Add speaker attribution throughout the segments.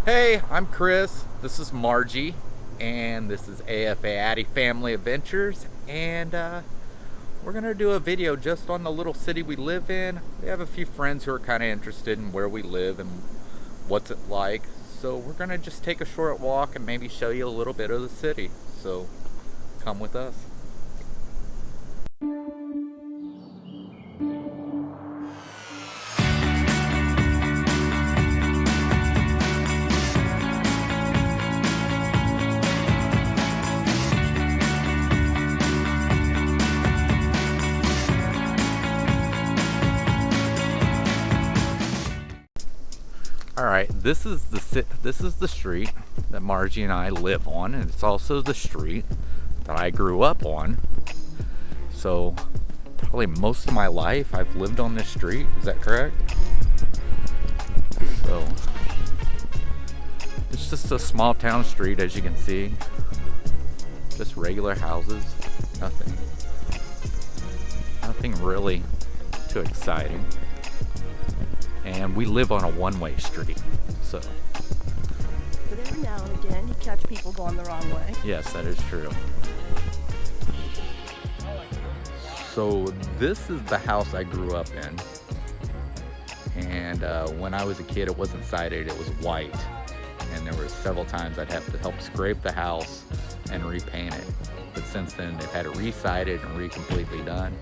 Speaker 1: Hey, I'm Chris, this is Margie, and this is AFA Addy Family Adventures, and we're gonna do a video just on the little city we live in. We have a few friends who are kind of interested in where we live and what's it like, so we're gonna just take a short walk and maybe show you a little bit of the city, so come with us. All right, this is the street that Margie and I live on, and it's also the street that I grew up on. So probably most of my life I've lived on this street. Is that correct? So it's just a small town street, as you can see. Just regular houses. Nothing really too exciting. And we live on a one-way street, so.
Speaker 2: But every now and again, you catch people going the wrong way.
Speaker 1: Yes, that is true. So this is the house I grew up in. And when I was a kid, it wasn't sided, it was white. And there were several times I'd have to help scrape the house and repaint it. But since then, they've had it re-sided and completely done.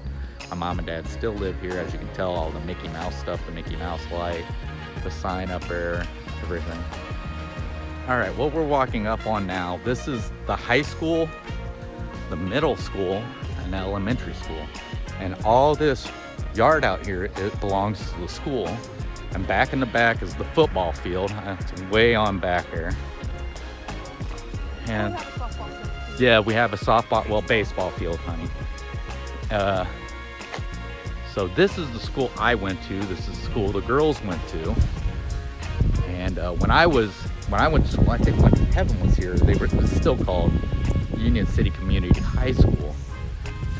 Speaker 1: My mom and dad still live here, as you can tell, all the Mickey Mouse stuff, the Mickey Mouse light, the sign up there, everything. All right, what we're walking up on now, this is the high school, the middle school, and the elementary school. And all this yard out here, it belongs to the school. And back in the back is the football field. It's way on back there. And yeah, we have a softball, well, baseball field, honey. So this is the school I went to. This is the school the girls went to. And when I went to school, I think when Kevin was here, it was still called Union City Community High School.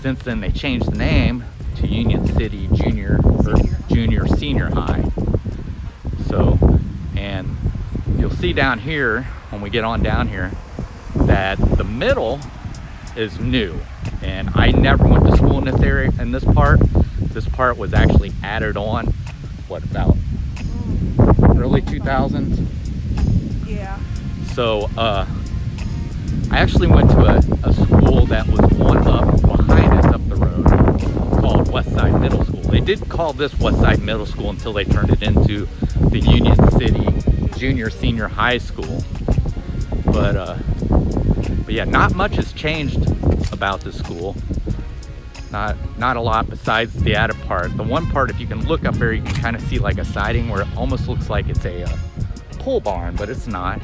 Speaker 1: Since then, they changed the name to Union City Junior Senior High. So, and you'll see down here, when we get on down here, that the middle is new. And I never went to school in this area, in this part. This part was actually added on, what, about early 2000s?
Speaker 2: Yeah.
Speaker 1: So I actually went to a school that was one up behind us up the road called Westside Middle School. They did call this Westside Middle School until they turned it into the Union City Junior Senior High School. But yeah, not much has changed about this school. Not a lot besides the added part. The one part, if you can look up there, you can kind of see like a siding where it almost looks like it's a pole barn, but it's not.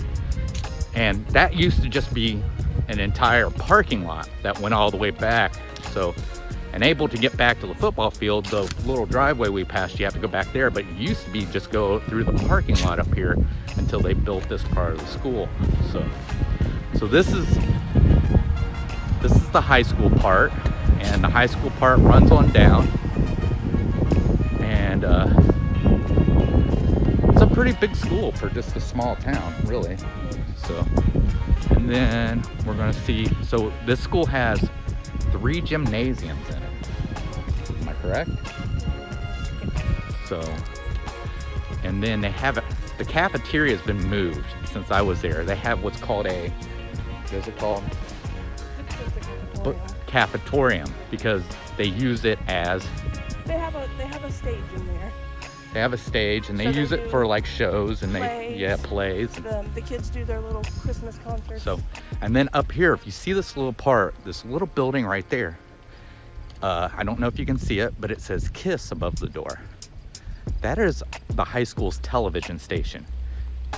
Speaker 1: And that used to just be an entire parking lot that went all the way back. So, and able to get back to the football field, the little driveway we passed, you have to go back there, but it used to be just go through the parking lot up here until they built this part of the school. So this is the high school part. And the high school part runs on down, and it's a pretty big school for just a small town, really. So, and then we're gonna see, so this school has 3 gymnasiums in it. Am I correct? So, and then they have, the cafeteria has been moved since I was there. They have what's called a, what is it called? Cafetorium, because they use it as
Speaker 2: They have a stage in there.
Speaker 1: they have a stage, and they use it for like shows and plays.
Speaker 2: The kids do their little Christmas concerts.
Speaker 1: So, and then up here, if you see this little part, this little building right there, I don't know if you can see it, but it says KISS above the door. That is the high school's television station.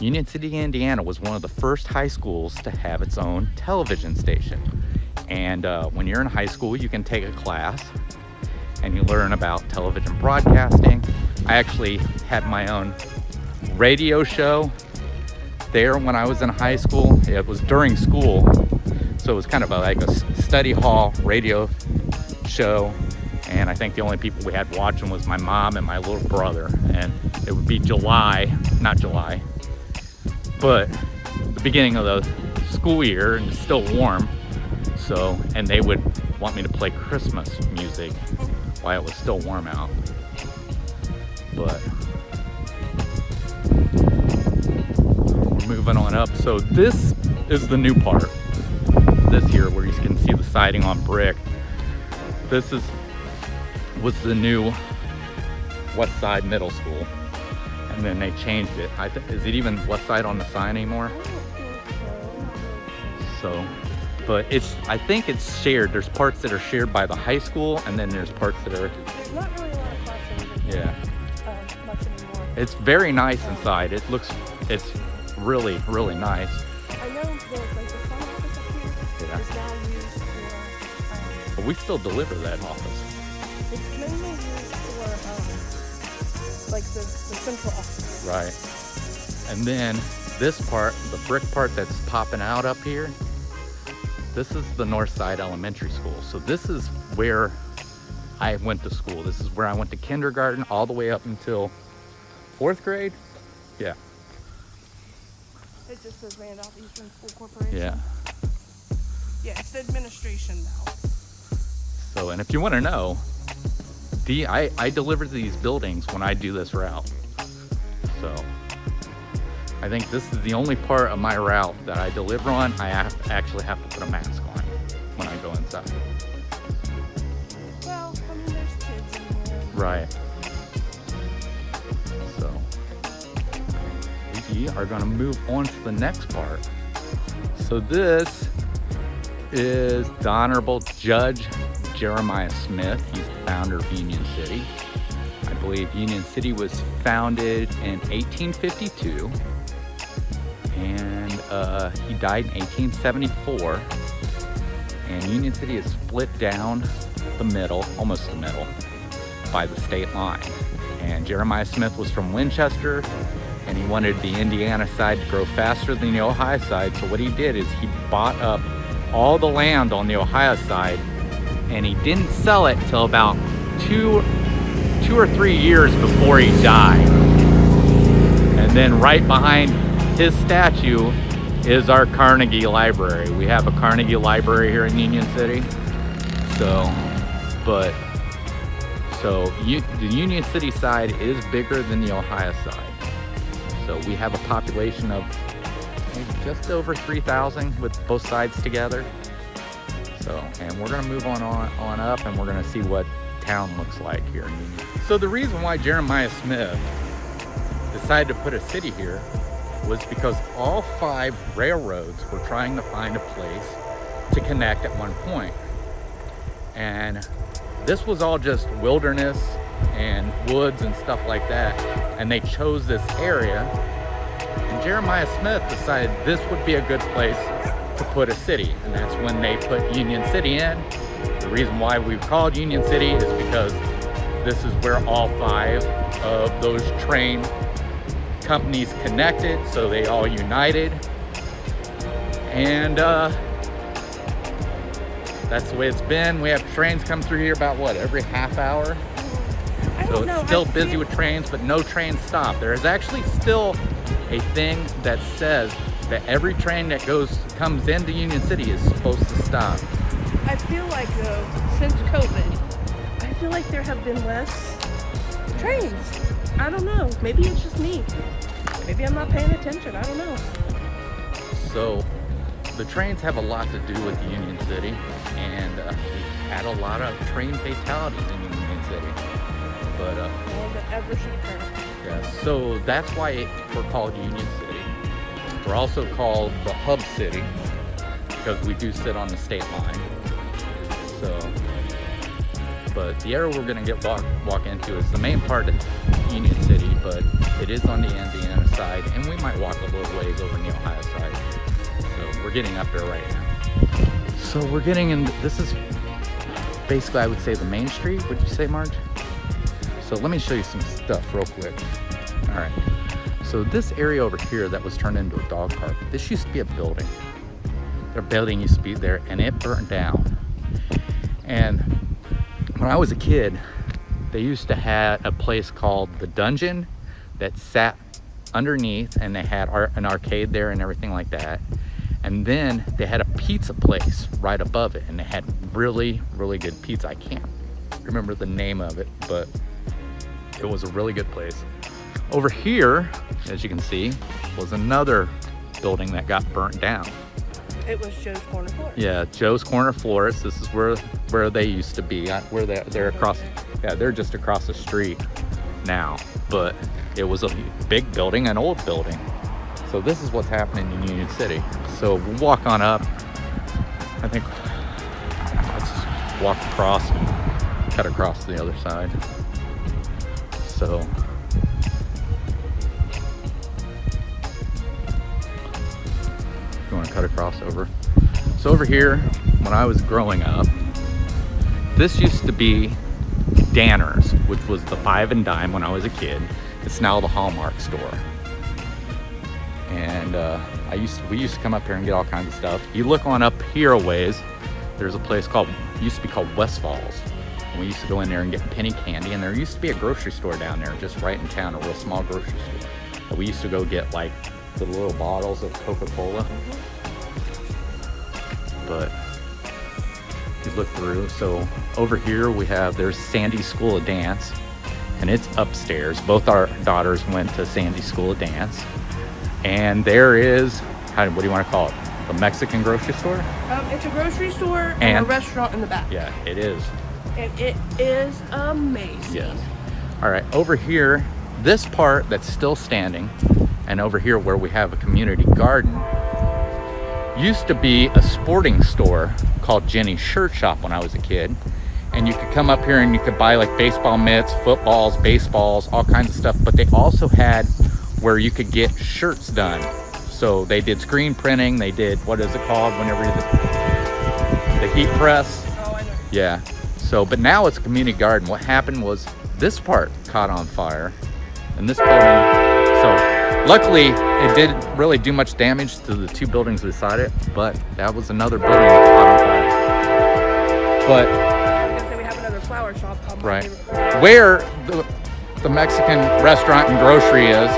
Speaker 1: Union City, Indiana was one of the first high schools to have its own television station. And when you're in high school, you can take a class and you learn about television broadcasting. I actually had my own radio show there when I was in high school. It was during school, so it was kind of like a study hall radio show. And I think the only people we had watching was my mom and my little brother. And it would be but the beginning of the school year and it's still warm, so, and they would want me to play Christmas music while it was still warm out. But we're moving on up. So this is the new part. This here where you can see the siding on brick. This was the new West Side Middle School, and then they changed it. Is it even West Side on the sign anymore? So, but I think it's shared. There's parts that are shared by the high school, and then there's parts that are.
Speaker 2: There's not really a lot of classrooms.
Speaker 1: Yeah.
Speaker 2: Much anymore.
Speaker 1: It's very nice inside. It's really, really nice.
Speaker 2: I know there's like the front office up here
Speaker 1: Yeah.
Speaker 2: is now used for.
Speaker 1: But we still deliver that office.
Speaker 2: It's mainly used for like the central office.
Speaker 1: Right. And then this part, the brick part that's popping out up here, this is the North Side Elementary School. So this is where I went to school. This is where I went to kindergarten all the way up until 4th grade. Yeah.
Speaker 2: It just says Randolph Eastern School Corporation.
Speaker 1: Yeah.
Speaker 2: Yeah, it's the administration now.
Speaker 1: So, and if you want to know, I deliver these buildings when I do this route. So I think this is the only part of my route that I deliver on. I actually have to put a mask on when I go inside.
Speaker 2: Well, I mean, there's kids in here.
Speaker 1: Right. So we are going to move on to the next part. So this is the Honorable Judge Jeremiah Smith. He's the founder of Union City. I believe Union City was founded in 1852, and he died in 1874. And Union City is split down the middle, almost the middle, by the state line. And Jeremiah Smith was from Winchester, and he wanted the Indiana side to grow faster than the Ohio side. So what he did is he bought up all the land on the Ohio side, and he didn't sell it till about two or 3 years before he died. And then right behind his statue is our Carnegie Library. We have a Carnegie Library here in Union City. So the Union City side is bigger than the Ohio side. So we have a population of maybe just over 3,000 with both sides together. So, and we're gonna move on up, and we're gonna see what town looks like here in Union. So the reason why Jeremiah Smith decided to put a city here was because all 5 railroads were trying to find a place to connect at one point. And this was all just wilderness and woods and stuff like that. And they chose this area. And Jeremiah Smith decided this would be a good place to put a city. And that's when they put Union City in. The reason why we've called Union City is because this is where all 5 of those train companies connected, so they all united. And that's the way it's been. We have trains come through here about every half hour. So it's still busy with trains, but no trains stop. There is actually still a thing that says that every train that comes into Union City is supposed to stop.
Speaker 2: I feel like though, since COVID, I feel like there have been less trains. I don't know. Maybe it's just me. Maybe I'm not paying attention. I don't know.
Speaker 1: So the trains have a lot to do with Union City, and we've had a lot of train fatalities in Union City. But
Speaker 2: More than ever should occur.
Speaker 1: yeah, so that's why we're called Union City. We're also called the Hub City because we do sit on the state line. So, but the area we're gonna walk into is the main part of Union City, but it is on the Indiana side, and we might walk a little ways over on the Ohio side. So we're getting up there right now. So we're getting in. This is basically, I would say, the main street. Would you say, Marge? So let me show you some stuff real quick. All right. So this area over here that was turned into a dog park, this used to be a building. Their building used to be there, and it burnt down. And when I was a kid, they used to have a place called the Dungeon that sat underneath, and they had an arcade there and everything like that. And then they had a pizza place right above it, and they had really, really good pizza. I can't remember the name of it, but it was a really good place. Over here, as you can see, was another building that got burnt down.
Speaker 2: It was Joe's Corner Florist.
Speaker 1: Yeah, Joe's Corner Florist. This is where they used to be. Where they're across. Yeah, they're just across the street now. But it was a big building, an old building. So this is what's happening in Union City. So we'll walk on up. I think let's just walk across and cut across to the other side. So you want to cut across over. So over here, when I was growing up, this used to be Danner's, which was the 5 and dime when I was a kid. It's now the Hallmark store. And we used to come up here and get all kinds of stuff. You look on up here a ways, there's a place used to be called Westfall's. And we used to go in there and get penny candy, and there used to be a grocery store down there just right in town, a real small grocery store. And we used to go get like the little bottles of Coca-Cola. But you look through, so over here there's Sandy's School of Dance, and it's upstairs. Both our daughters went to Sandy's School of Dance. And there is, what do you want to call it? The Mexican grocery store?
Speaker 2: It's a grocery store and a restaurant in the back.
Speaker 1: Yeah, it is.
Speaker 2: And it is amazing.
Speaker 1: Yes. All right, over here, this part that's still standing, and over here where we have a community garden, used to be a sporting store called Jenny's Shirt Shop when I was a kid. And you could come up here and you could buy like baseball mitts, footballs, baseballs, all kinds of stuff. But they also had where you could get shirts done. So they did screen printing. They did, what is it called? Whenever the heat press.
Speaker 2: Oh, I know.
Speaker 1: Yeah. So, but now it's a community garden. What happened was this part caught on fire, and this building. So luckily, it didn't really do much damage to the two buildings beside it. But that was another building that caught on fire. But
Speaker 2: I was gonna say we have another flower shop.
Speaker 1: right where the Mexican restaurant and grocery is,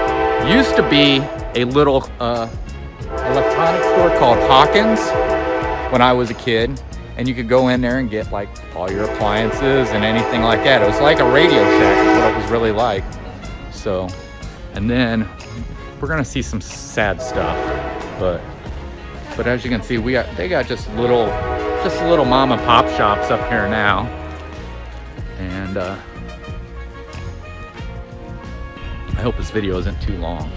Speaker 1: used to be a little electronics store called Hawkins when I was a kid, and you could go in there and get like all your appliances and anything like that. It was like a Radio Shack is what it was really like. So, and then we're gonna see some sad stuff, but as you can see, they got just little mom and pop shops up here now, and I hope this video isn't too long.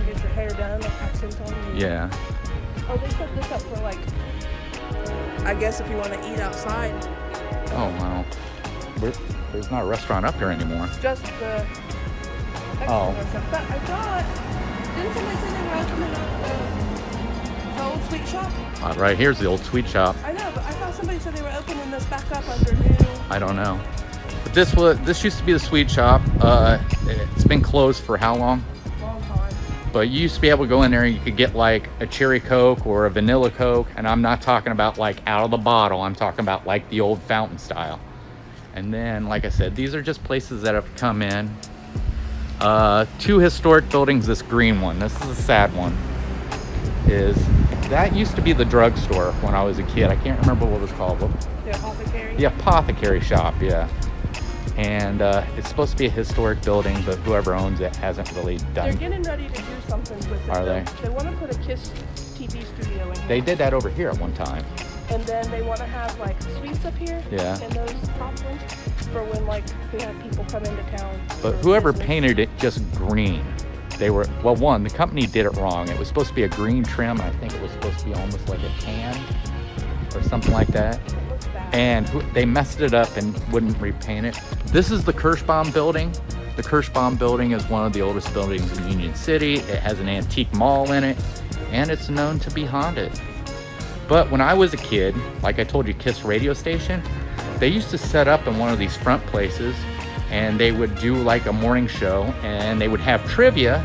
Speaker 2: Get your hair done, like accents on.
Speaker 1: Yeah.
Speaker 2: Oh, they set this up for like, I guess if you want to eat outside.
Speaker 1: Oh wow. There's not a restaurant up here anymore.
Speaker 2: Just the
Speaker 1: Oh.
Speaker 2: restaurant. But I thought, didn't somebody say they were opening up the old sweet shop?
Speaker 1: Right here's the old sweet shop.
Speaker 2: I know, but I thought somebody said they were opening this back up under new.
Speaker 1: I don't know. But this used to be the sweet shop. It's been closed for how long?
Speaker 2: Long time.
Speaker 1: But you used to be able to go in there and you could get like a cherry Coke or a vanilla Coke. And I'm not talking about like out of the bottle. I'm talking about like the old fountain style. And then, like I said, these are just places that have come in. Two historic buildings, this green one. This is a sad one. That used to be the drugstore when I was a kid. I can't remember what it was called.
Speaker 2: The Apothecary?
Speaker 1: The Apothecary Shop, yeah. And it's supposed to be a historic building, but whoever owns it hasn't really done.
Speaker 2: They're getting ready to do something with it.
Speaker 1: Are they?
Speaker 2: They want to put a KISS TV studio in here.
Speaker 1: They did that over here at one time.
Speaker 2: And then they want to have like suites up here.
Speaker 1: Yeah.
Speaker 2: And those top ones for when like we have people come into town.
Speaker 1: But
Speaker 2: for
Speaker 1: whoever
Speaker 2: business.
Speaker 1: painted it just green. The company did it wrong. It was supposed to be a green trim. I think it was supposed to be almost like a tan or something like that.
Speaker 2: It looks bad.
Speaker 1: And they messed it up and wouldn't repaint it. This is the Kirschbaum Building. The Kirschbaum Building is one of the oldest buildings in Union City. It has an antique mall in it, and it's known to be haunted. But when I was a kid, like I told you, KISS radio station, they used to set up in one of these front places, and they would do like a morning show, and they would have trivia.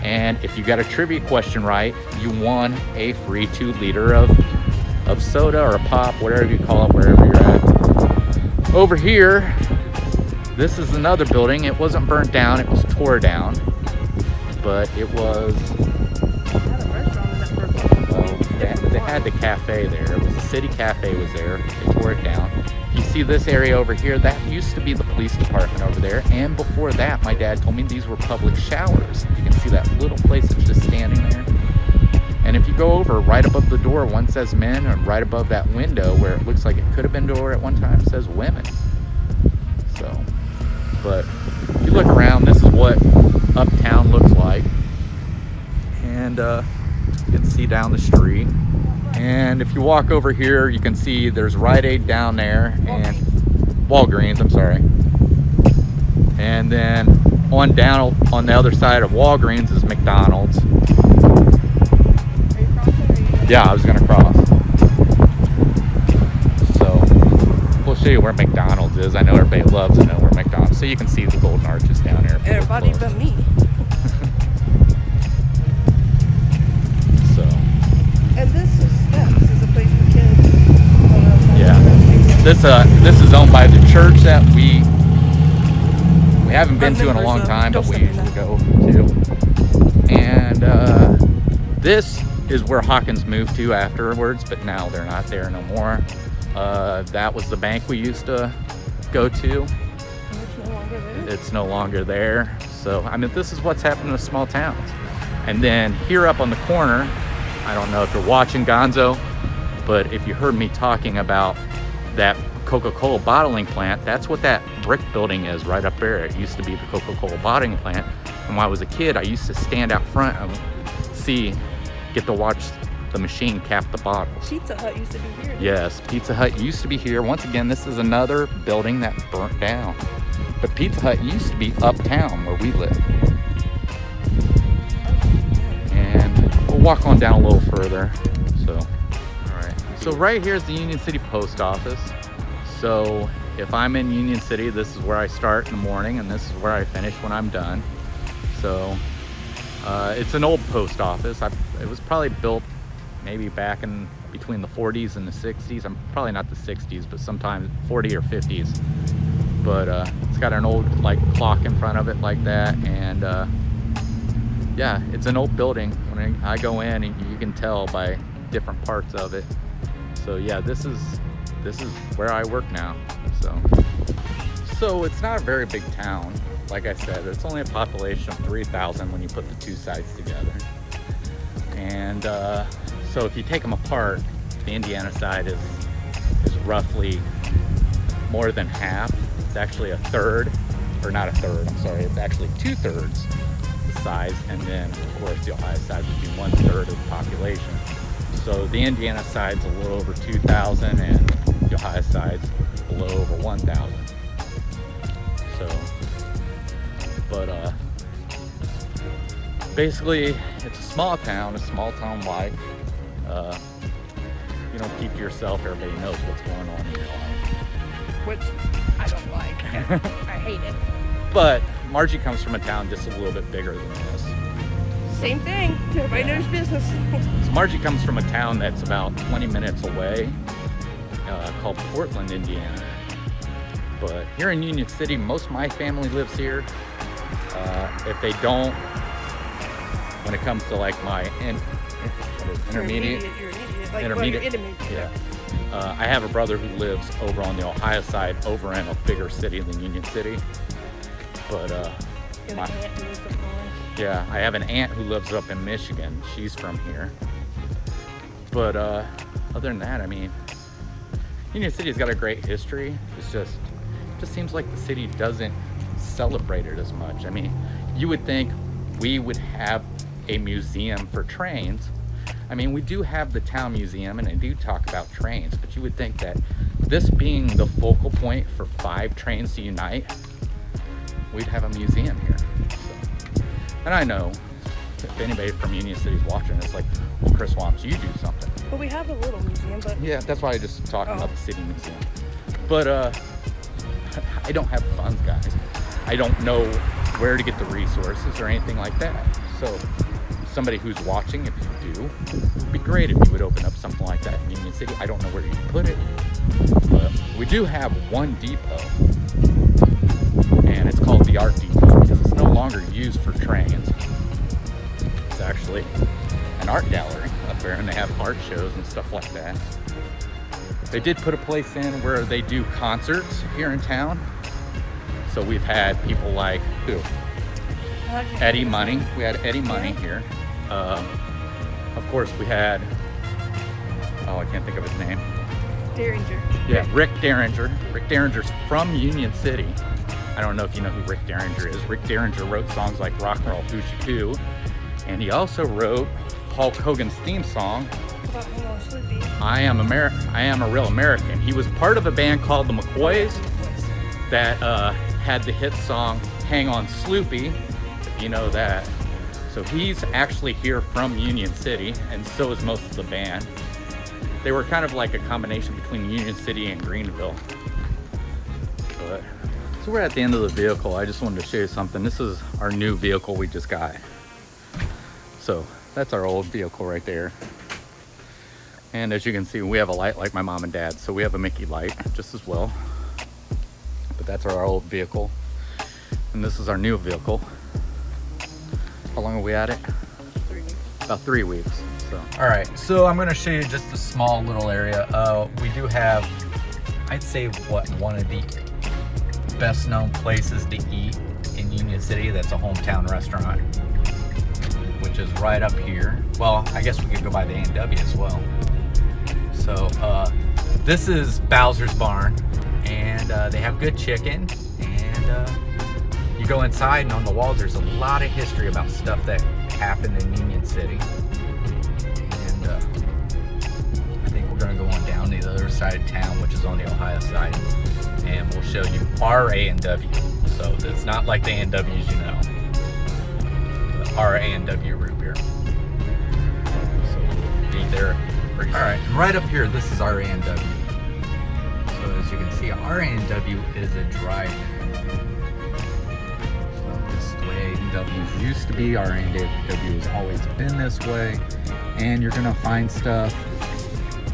Speaker 1: And if you got a trivia question right, you won a free 2-liter of soda or a pop, whatever you call it, wherever you're at. Over here, this is another building. It wasn't burnt down, it was tore down. but it was,
Speaker 2: I had a restaurant in that for a while.
Speaker 1: well, they had the cafe there. It was the city cafe was there. They tore it down. You see this area over here, that used to be the police department over there. And before that, my dad told me these were public showers. You can see that little place that's just standing there. And if you go over, right above the door, one says men, and right above that window where it looks like it could have been door at one time, says women. So, but if you look around, this is what Uptown looks like. And you can see down the street. And if you walk over here, you can see there's Rite Aid down there, and Walgreens, I'm sorry. And then on down on the other side of Walgreens is McDonald's.
Speaker 2: Are you crossing or are you?
Speaker 1: Yeah, I was gonna cross. So we'll show you where McDonald's is. I know everybody loves to know where McDonald's. So you can see the Golden Arches down there.
Speaker 2: Everybody but me.
Speaker 1: So
Speaker 2: And this is a place for kids.
Speaker 1: yeah, this is owned by the church that we haven't been to in a long time, but we usually go to. And this is where Hawkins moved to afterwards, but now they're not there no more. That was the bank we used to go to.
Speaker 2: It's no longer there.
Speaker 1: It's no longer there. So, I mean, this is what's happened to small towns. And then here up on the corner, I don't know if you're watching Gonzo, but if you heard me talking about that Coca-Cola bottling plant, that's what that brick building is right up there. It used to be the Coca-Cola bottling plant. And when I was a kid, I used to stand out front and get to watch the machine cap the bottles.
Speaker 2: Pizza Hut used to be here.
Speaker 1: Yes, Pizza Hut used to be here. Once again, this is another building that burnt down. But Pizza Hut used to be uptown where we live. And we'll walk on down a little further. So, all right. So right here is the Union City Post Office. So if I'm in Union City, this is where I start in the morning, and this is where I finish when I'm done. So it's an old post office. It was probably built maybe back in between the 40s and the 60s. I'm probably not the 60s, but sometime 40 or 50s. But it's got an old like clock in front of it like that, and yeah, it's an old building. When I go in, and you can tell by different parts of it. So yeah, this is where I work now. So it's not a very big town. Like I said, it's only a population of 3,000 when you put the two sides together. And so if you take them apart, the Indiana side is roughly more than half. It's actually a third, or not a third, I'm sorry, it's actually 2/3 the size. And then of course the Ohio side would be 1/3 of the population. So the Indiana side's a little over 2,000, and the Ohio side's a little over 1,000. So, but basically, it's a small town life. You don't keep to yourself, everybody knows what's going on in your life.
Speaker 2: Which I don't like. I hate it.
Speaker 1: But Margie comes from a town just a little bit bigger than this.
Speaker 2: Same thing. Everybody knows business.
Speaker 1: So Margie comes from a town that's about 20 minutes away, called Portland, Indiana. But here in Union City, most of my family lives here. If they don't, when it comes to like my intermediate.
Speaker 2: You're an idiot. Like,
Speaker 1: Intermediate.
Speaker 2: Well, you're intermediate.
Speaker 1: Yeah. I have a brother who lives over on the Ohio side, over in a bigger city than Union City. But
Speaker 2: And
Speaker 1: my,
Speaker 2: an aunt who lives up north.
Speaker 1: yeah, I have an aunt who lives up in Michigan. She's from here. But other than that, I mean, Union City's got a great history. It's just seems like the city doesn't celebrate it as much. I mean, you would think we would have a museum for trains. I mean, we do have the town museum, and they do talk about trains, but you would think that this being the focal point for 5 trains to unite, we'd have a museum here. So, and I know if anybody from Union City is watching, it's like, well, Chris, why don't you do something?
Speaker 2: But we have a little museum, but
Speaker 1: Yeah, that's why I just talked about the city museum. But I don't have the funds, guys. I don't know where to get the resources or anything like that. So somebody who's watching, if you do, it'd be great if you would open up something like that in Union City. I don't know where you put it, but we do have one depot, and it's called the Art Depot because it's no longer used for trains. actually an art gallery up there, and they have art shows and stuff like that. They did put a place in where they do concerts here in town. So we've had people like who? Eddie Money. We had Eddie Money here. Of course, we had, oh, I can't think of his name.
Speaker 2: Derringer.
Speaker 1: Yeah, Rick Derringer. Rick Derringer's from Union City. I don't know if you know who Rick Derringer is. Rick Derringer wrote songs like Rock and Roll Hoochie Coo, and he also wrote Hulk Hogan's theme song, I Am a Real American. He was part of a band called the McCoys that had the hit song Hang On Sloopy, if you know that. So he's actually here from Union City, and so is most of the band. They were kind of like a combination between Union City and Greenville. But, so we're at the end of the vehicle. I just wanted to show you something. This is our new vehicle we just got. So that's our old vehicle right there. And as you can see, we have a light like my mom and dad, so we have a Mickey light just as well. But that's our old vehicle. And this is our new vehicle. How long are we at it?
Speaker 2: 3 weeks.
Speaker 1: About 3 weeks. So. All right, so I'm gonna show you just a small little area. We do have, I'd say, one of the best known places to eat in Union City. That's a hometown restaurant, which is right up here. Well, I guess we could go by the A&W as well. So this is Bowser's Barn, and they have good chicken, and you go inside, and on the walls there's a lot of history about stuff that happened in Union City. And I think we're gonna go on down to the other side of town, which is on the Ohio side, and we'll show you our A&W. So it's not like the A&Ws you know, but our A&W root beer. So we'll be there. All right, right up here, this is our A&W. So as you can see, our A&W is a drive-in. So this is the way A&Ws used to be. Our A&W has always been this way. And you're gonna find stuff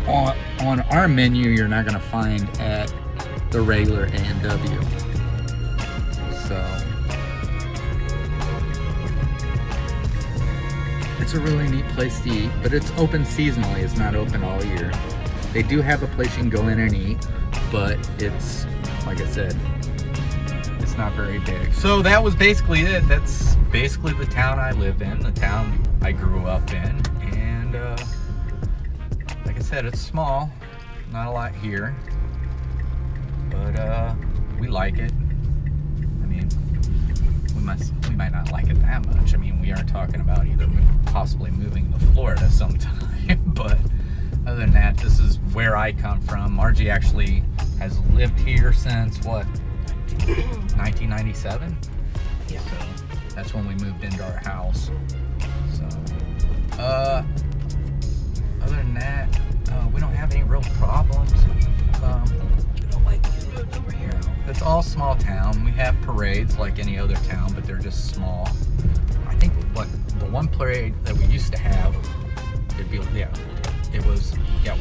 Speaker 1: on our menu you're not gonna find at the regular A&W. So it's a really neat place to eat, but it's open seasonally. It's not open all year. They do have a place you can go in and eat, but it's, like I said, it's not very big. So that was basically it. That's basically the town I live in, the town I grew up in. And like I said, it's small, not a lot here, but we like it. I mean, we might not like it that much. I mean, we are talking about either possibly moving to Florida sometime, but other than that, this is where I come from. Margie actually has lived here since what, 1997?
Speaker 2: Yeah.
Speaker 1: So that's when we moved into our house. So other than that, we don't have any real problems.
Speaker 2: Over here.
Speaker 1: It's all small town. We have parades like any other town, but they're just small. I think the one parade that we used to have,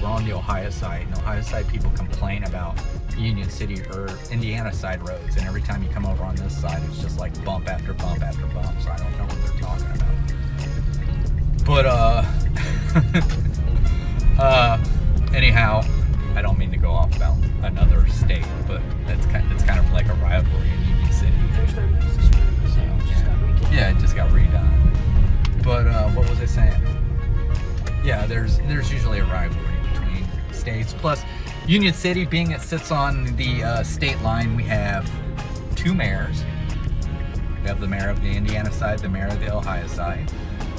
Speaker 1: we're on the Ohio side. And Ohio side people complain about Union City or Indiana side roads, and every time you come over on this side, it's just like bump after bump after bump. So I don't know what they're talking about. But anyhow, I don't mean to go off about another state, but it's kind of like a rivalry in Union City.
Speaker 2: There's no Moses Street. So it just got redone.
Speaker 1: Yeah, it just got redone. But what was I saying? Yeah, there's usually a rivalry between states. Plus, Union City, being it sits on the state line, we have 2 mayors. We have the mayor of the Indiana side, the mayor of the Ohio side.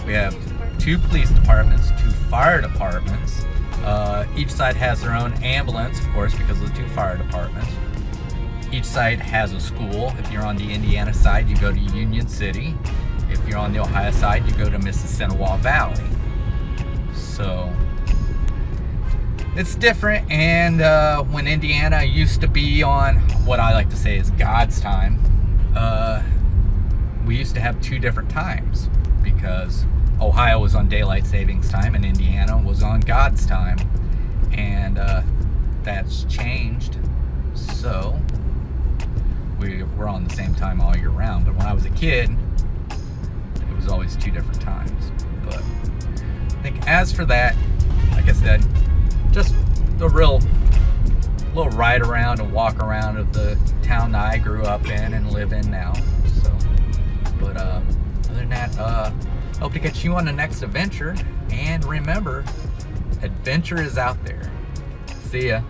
Speaker 1: We have 2 police departments, 2 fire departments. Each side has their own ambulance, of course, because of the 2 fire departments. Each side has a school. If you're on the Indiana side, you go to Union City. If you're on the Ohio side, you go to Mississinawa Valley. So it's different. And when Indiana used to be on what I like to say is God's time, we used to have 2 different times, because Ohio was on daylight savings time and Indiana was on God's time, and that's changed. So we're on the same time all year round. But when I was a kid, it was always 2 different times. But I think as for that, like I said, just the real little ride around and walk around of the town that I grew up in and live in now. So, but other than that, hope to catch you on the next adventure. And remember, adventure is out there. See ya.